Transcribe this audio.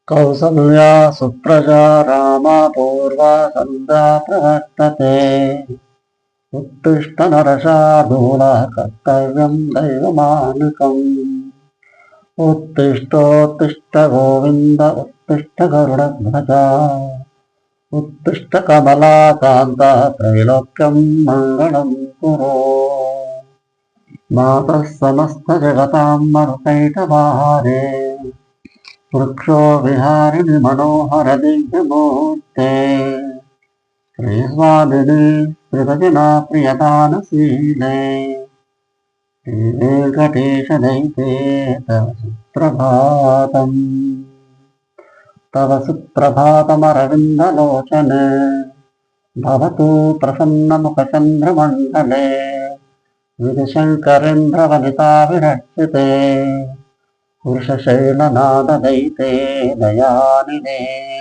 कौसल्या सुप्रजा रामा पूर्वा सन्ध्या प्रवर्तते। उत्तिष्ठ नरशार्दूला कर्तव्यं दैवमानुकम्। उत्तिष्ठोत्तिष्ठ गोविन्द उत्तिष्ठ गरुडध्वज। उत्तिष्ठ कमलाकान्त त्रैलोक्यं मङ्गलं कुरु। मातः समस्तजगतां मरुकैटभारे। वृक्षो विहारिणि मनोहर दिव्यमूर्ते। श्रीस्वामिनि श्रितजना प्रियदानशीले। श्रीवेङ्कटेश दैते तव सुप्रभातम्। तव सुप्रभातमरविन्दलोचने। भवतु प्रसन्नमुखचन्द्रमण्डले। विधिशङ्करेन्द्रवनिताभिरक्षिते। वृषशैलनाददयिते दयानिधे।